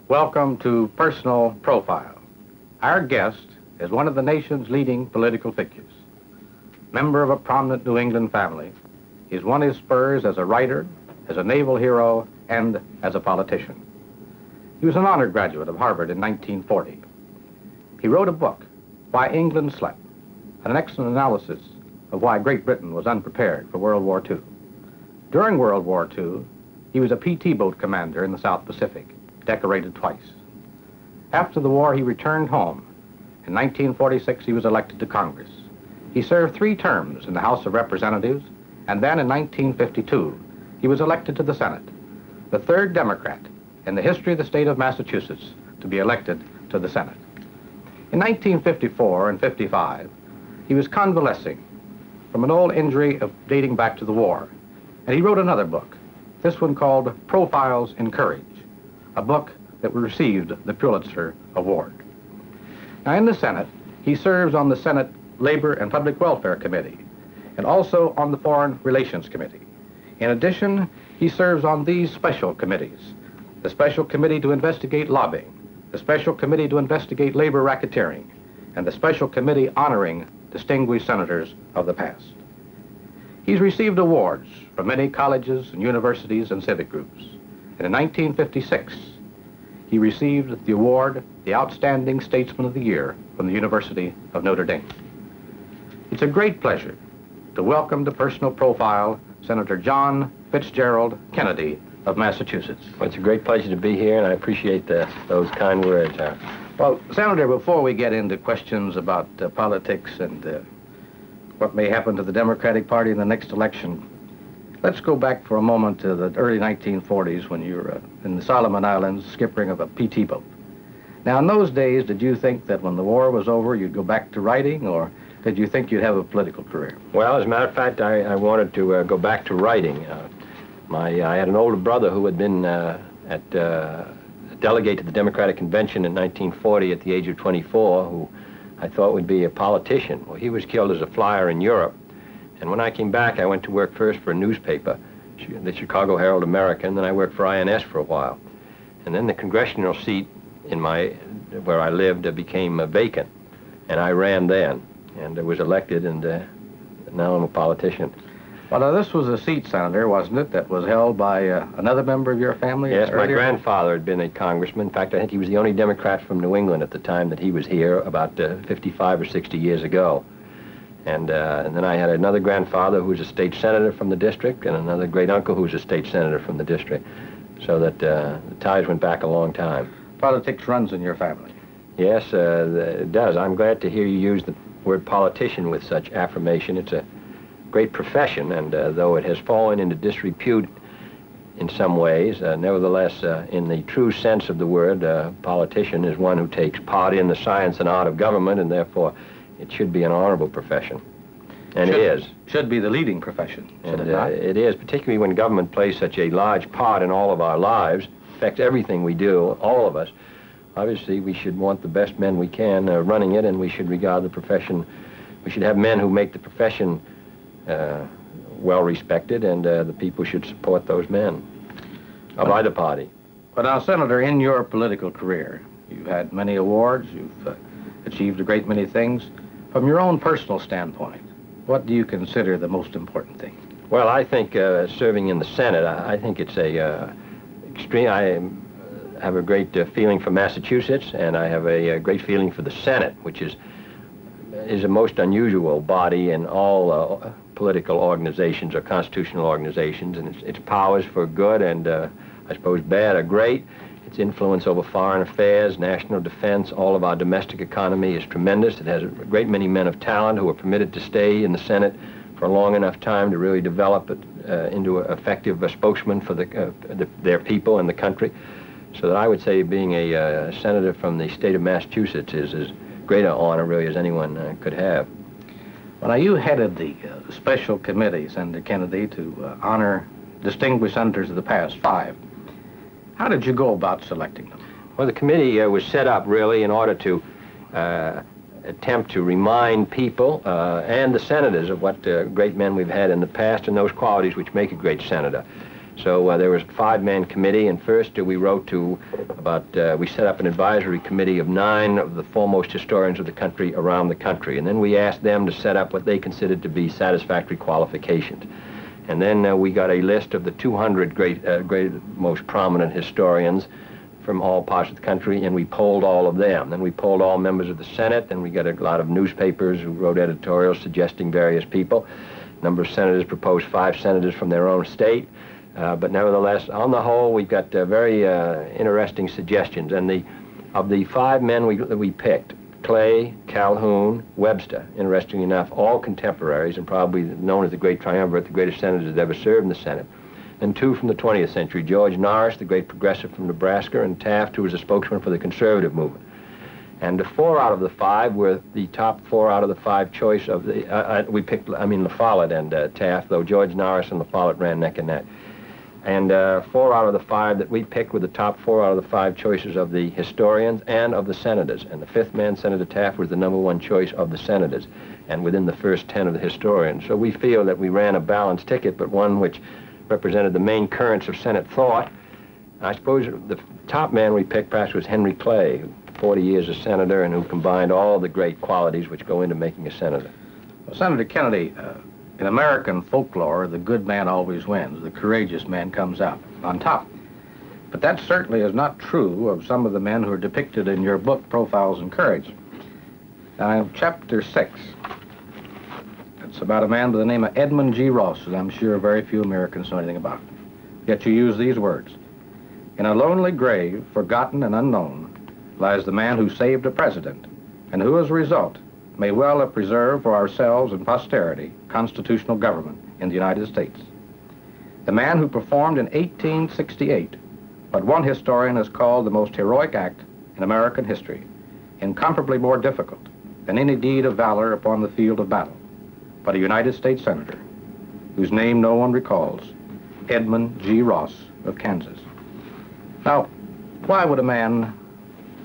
Welcome to Personal Profile. Our guest is one of the nation's leading political figures. Member of a prominent New England family, he's won his spurs as a writer, as a naval hero, and as a politician. He was an honor graduate of Harvard in 1940. He wrote a book, Why England Slept, an excellent analysis of why Great Britain was unprepared for World War II. During World War II, he was a PT boat commander in the South Pacific, decorated twice. After the war, he returned home. In 1946, he was elected to Congress. He served 3 terms in the House of Representatives, and then in 1952, he was elected to the Senate, the 3rd Democrat in the history of the state of Massachusetts to be elected to the Senate. In 1954 and 55, he was convalescing from an old injury dating back to the war, and he wrote another book, this one called Profiles in Courage, a book that received the Pulitzer Award. Now, in the Senate, he serves on the Senate Labor and Public Welfare Committee and also on the Foreign Relations Committee. In addition, he serves on these special committees: the Special Committee to investigate lobbying, the Special Committee to investigate labor racketeering, and the Special Committee honoring distinguished senators of the past. He's received awards from many colleges and universities and civic groups. And in 1956, he received the award, the Outstanding Statesman of the Year from the University of Notre Dame. It's a great pleasure to welcome to Personal Profile Senator John Fitzgerald Kennedy of Massachusetts. Well, it's a great pleasure to be here, and I appreciate those kind words. Well, Senator, before we get into questions about politics and what may happen to the Democratic Party in the next election, let's go back for a moment to the early 1940s when you were in the Solomon Islands skippering of a PT boat. Now, in those days, did you think that when the war was over, you'd go back to writing, or did you think you'd have a political career? Well, as a matter of fact, I wanted to go back to writing. I had an older brother who had been a delegate to the Democratic Convention in 1940 at the age of 24, who I thought would be a politician. Well, he was killed as a flyer in Europe. And when I came back, I went to work first for a newspaper, the Chicago Herald-American, then I worked for INS for a while. And then the congressional seat where I lived became vacant, and I ran then, and was elected, and now I'm a politician. Well, now, this was a seat, Senator, wasn't it, that was held by another member of your family? Yes, my grandfather had been a congressman. In fact, I think he was the only Democrat from New England at the time that he was here, about 55 or 60 years ago. And then I had another grandfather who was a state senator from the district, and another great-uncle who was a state senator from the district, so that the ties went back a long time. Politics runs in your family. Yes, it does. I'm glad to hear you use the word politician with such affirmation. It's a great profession, and though it has fallen into disrepute in some ways, nevertheless, in the true sense of the word, politician is one who takes part in the science and art of government, and therefore it should be an honorable profession. And it is. Should be the leading profession, should it not? It is, particularly when government plays such a large part in all of our lives, affects everything we do, all of us. Obviously, we should want the best men we can running it, and we should regard the profession, we should have men who make the profession well respected, and the people should support those men of either party. But now, Senator, in your political career, you've had many awards, you've achieved a great many things. From your own personal standpoint, what do you consider the most important thing? Well, I think serving in the Senate, I think it's extreme. I have a great feeling for Massachusetts, and I have a great feeling for the Senate, which is a most unusual body in all political organizations or constitutional organizations, and its powers for good and I suppose bad are great. Its influence over foreign affairs, national defense, all of our domestic economy is tremendous. It has a great many men of talent who are permitted to stay in the Senate for a long enough time to really develop it into an effective spokesman for their people and the country. So that I would say being a senator from the state of Massachusetts is as great an honor, really, as anyone could have. Well, now, you headed the special committee, Senator Kennedy, to honor distinguished senators of the past, 5. How did you go about selecting them? Well, the committee was set up, really, in order to attempt to remind people and the senators of what great men we've had in the past and those qualities which make a great senator. So there was a 5-man committee, and first we wrote to we set up an advisory committee of 9 of the foremost historians of the country around the country, and then we asked them to set up what they considered to be satisfactory qualifications. And then we got a list of the 200 most prominent historians from all parts of the country, and we polled all of them. Then we polled all members of the Senate, and we got a lot of newspapers who wrote editorials suggesting various people. A number of senators proposed 5 senators from their own state. But nevertheless, on the whole, we've got very interesting suggestions. And of the 5 men we picked, Clay, Calhoun, Webster, interestingly enough, all contemporaries and probably known as the great triumvirate, the greatest senators that ever served in the Senate, and 2 from the 20th century, George Norris, the great progressive from Nebraska, and Taft, who was a spokesman for the conservative movement. And 4 out of the 5 were the top 4 out of the 5 choice of the, we picked, La Follette and Taft, though George Norris and La Follette ran neck and neck. And 4 out of the 5 that we picked were the top 4 out of the 5 choices of the historians and of the senators. And the 5th man, Senator Taft, was the #1 choice of the senators, and within the first 10 of the historians. So we feel that we ran a balanced ticket, but one which represented the main currents of Senate thought. I suppose the top man we picked perhaps was Henry Clay, who 40 years a senator and who combined all the great qualities which go into making a senator. Well, Senator Kennedy, in American folklore, the good man always wins. The courageous man comes out on top. But that certainly is not true of some of the men who are depicted in your book, Profiles in Courage. Now, in Chapter 6, it's about a man by the name of Edmund G. Ross, that I'm sure very few Americans know anything about. Yet you use these words: "In a lonely grave, forgotten and unknown, lies the man who saved a president, and who, as a result, may well have preserved for ourselves and posterity constitutional government in the United States. The man who performed in 1868 what one historian has called the most heroic act in American history, incomparably more difficult than any deed of valor upon the field of battle, but a United States Senator, whose name no one recalls, Edmund G. Ross of Kansas." Now, why would a man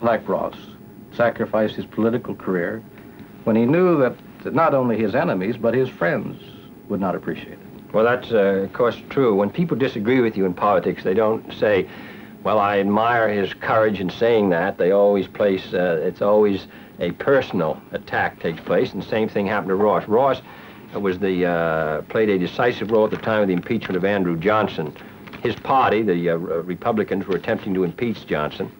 like Ross sacrifice his political career when he knew that not only his enemies, but his friends would not appreciate it? Well, that's, of course, true. When people disagree with you in politics, they don't say, well, I admire his courage in saying that. They always place, it's always a personal attack takes place, and the same thing happened to Ross. Ross played a decisive role at the time of the impeachment of Andrew Johnson. His party, the Republicans, were attempting to impeach Johnson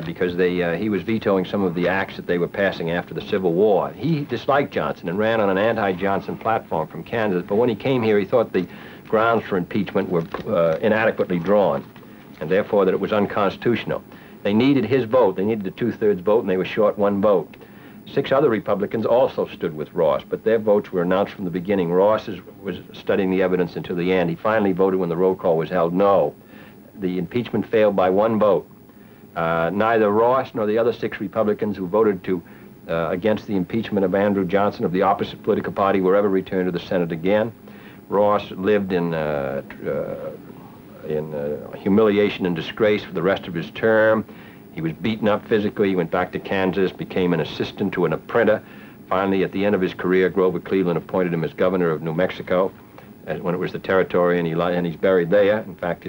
because he was vetoing some of the acts that they were passing after the Civil War. He disliked Johnson and ran on an anti-Johnson platform from Kansas, but when he came here, he thought the grounds for impeachment were inadequately drawn, and therefore that it was unconstitutional. They needed his vote. They needed the 2/3 vote, and they were short 1 vote. 6 other Republicans also stood with Ross, but their votes were announced from the beginning. Ross was studying the evidence until the end. He finally voted when the roll call was held no. The impeachment failed by 1 vote. Neither Ross nor the other 6 Republicans who voted against the impeachment of Andrew Johnson of the opposite political party were ever returned to the Senate again. Ross lived in humiliation and disgrace for the rest of his term. He was beaten up physically. He went back to Kansas, became an assistant to an apprentice. Finally, at the end of his career, Grover Cleveland appointed him as governor of New Mexico when it was the territory, and he's buried there. In fact,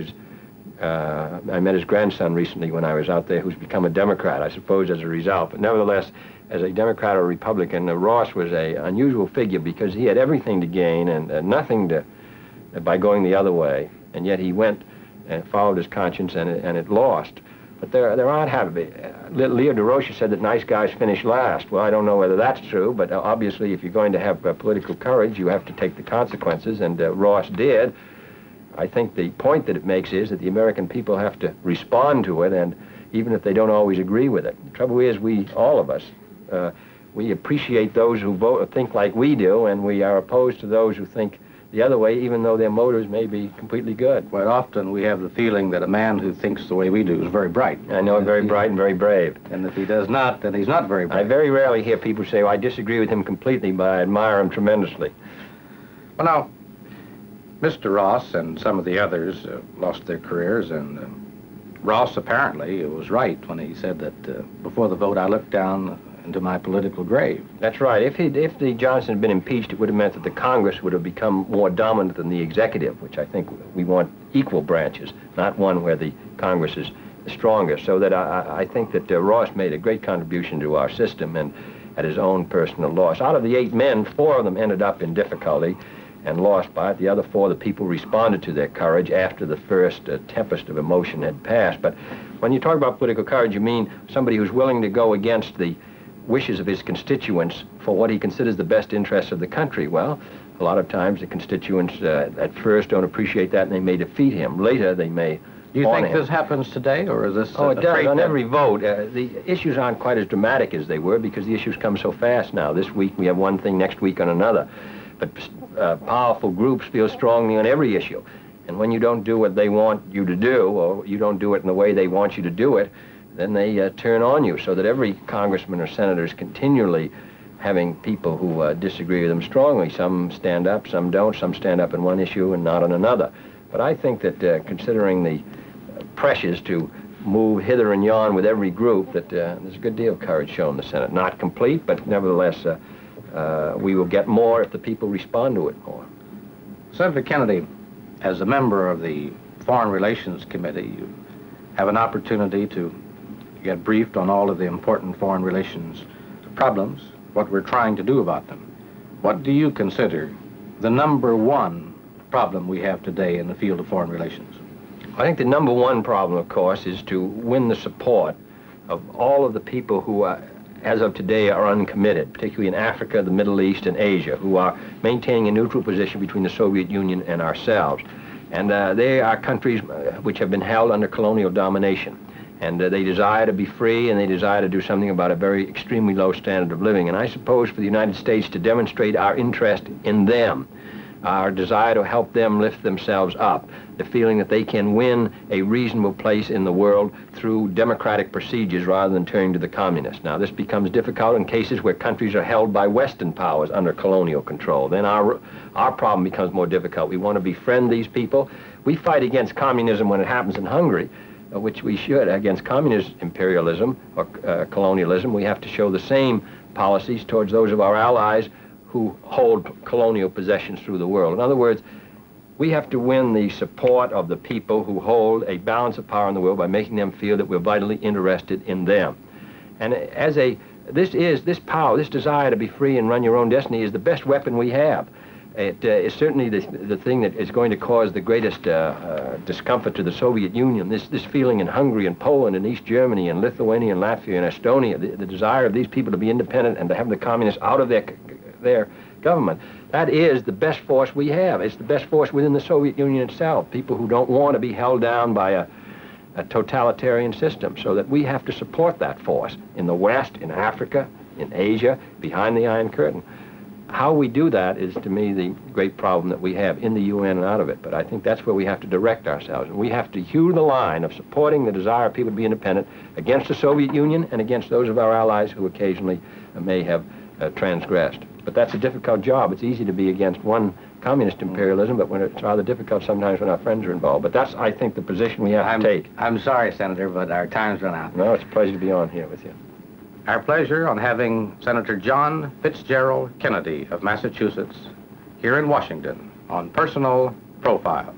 I met his grandson recently when I was out there, who's become a Democrat, I suppose, as a result. But nevertheless, as a Democrat or Republican, Ross was an unusual figure because he had everything to gain and nothing by going the other way. And yet he went and followed his conscience, and it lost. But there aren't happy. Leo DeRocha said that nice guys finish last. Well, I don't know whether that's true, but obviously if you're going to have political courage, you have to take the consequences, and Ross did. I think the point that it makes is that the American people have to respond to it, and even if they don't always agree with it. The trouble is, all of us, we appreciate those who think like we do, and we are opposed to those who think the other way, even though their motives may be completely good. Quite often we have the feeling that a man who thinks the way we do is very bright. I know, very bright and very brave. And if he does not, then he's not very bright. I very rarely hear people say, well, I disagree with him completely, but I admire him tremendously. Well, now, Mr. Ross and some of the others lost their careers, and Ross apparently was right when he said that before the vote I looked down into my political grave. That's right. If the Johnson had been impeached, it would have meant that the Congress would have become more dominant than the executive, which I think we want equal branches, not one where the Congress is the strongest. So that I think that Ross made a great contribution to our system, and at his own personal loss. Out of the 8 men, 4 of them ended up in difficulty and lost by it. The other 4, the people responded to their courage after the first tempest of emotion had passed. But when you talk about political courage, you mean somebody who's willing to go against the wishes of his constituents for what he considers the best interests of the country. Well, a lot of times the constituents at first don't appreciate that, and they may defeat him. Later, they may. Do you think this happens today, or is this? Oh, it does. On every vote, the issues aren't quite as dramatic as they were because the issues come so fast now. This week we have one thing, next week on another. But powerful groups feel strongly on every issue. And when you don't do what they want you to do, or you don't do it in the way they want you to do it, then they turn on you, so that every congressman or senator is continually having people who disagree with them strongly. Some stand up, some don't. Some stand up on one issue and not on another. But I think that considering the pressures to move hither and yon with every group, that there's a good deal of courage shown in the Senate. Not complete, but nevertheless, we will get more if the people respond to it more. Senator Kennedy, as a member of the Foreign Relations Committee, you have an opportunity to get briefed on all of the important foreign relations problems, what we're trying to do about them. What do you consider the #1 problem we have today in the field of foreign relations? I think the #1 problem, of course, is to win the support of all of the people who, as of today, are uncommitted, particularly in Africa, the Middle East, and Asia, who are maintaining a neutral position between the Soviet Union and ourselves. And they are countries which have been held under colonial domination. And they desire to be free, and they desire to do something about a very extremely low standard of living. And I suppose for the United States to demonstrate our interest in them, our desire to help them lift themselves up, the feeling that they can win a reasonable place in the world through democratic procedures rather than turning to the communists. Now, this becomes difficult in cases where countries are held by Western powers under colonial control. Then our problem becomes more difficult. We want to befriend these people. We fight against communism when it happens in Hungary, which we should. Against communist imperialism or colonialism, we have to show the same policies towards those of our allies who hold colonial possessions through the world. In other words, we have to win the support of the people who hold a balance of power in the world by making them feel that we're vitally interested in them. And this power, this desire to be free and run your own destiny is the best weapon we have. It is certainly the thing that is going to cause the greatest discomfort to the Soviet Union. This feeling in Hungary and Poland and East Germany and Lithuania and Latvia and Estonia, the desire of these people to be independent and to have the communists out of their government. That is the best force we have. It's the best force within the Soviet Union itself. People who don't want to be held down by a totalitarian system. So that we have to support that force in the West, in Africa, in Asia, behind the Iron Curtain. How we do that is, to me, the great problem that we have in the UN and out of it. But I think that's where we have to direct ourselves. And we have to hew the line of supporting the desire of people to be independent against the Soviet Union and against those of our allies who occasionally may have transgressed. But that's a difficult job. It's easy to be against one communist imperialism, but when it's rather difficult sometimes when our friends are involved. But that's, I think, the position we have to take. I'm sorry, Senator, but our time's run out. No, it's a pleasure to be on here with you. Our pleasure on having Senator John Fitzgerald Kennedy of Massachusetts here in Washington on Personal Profile.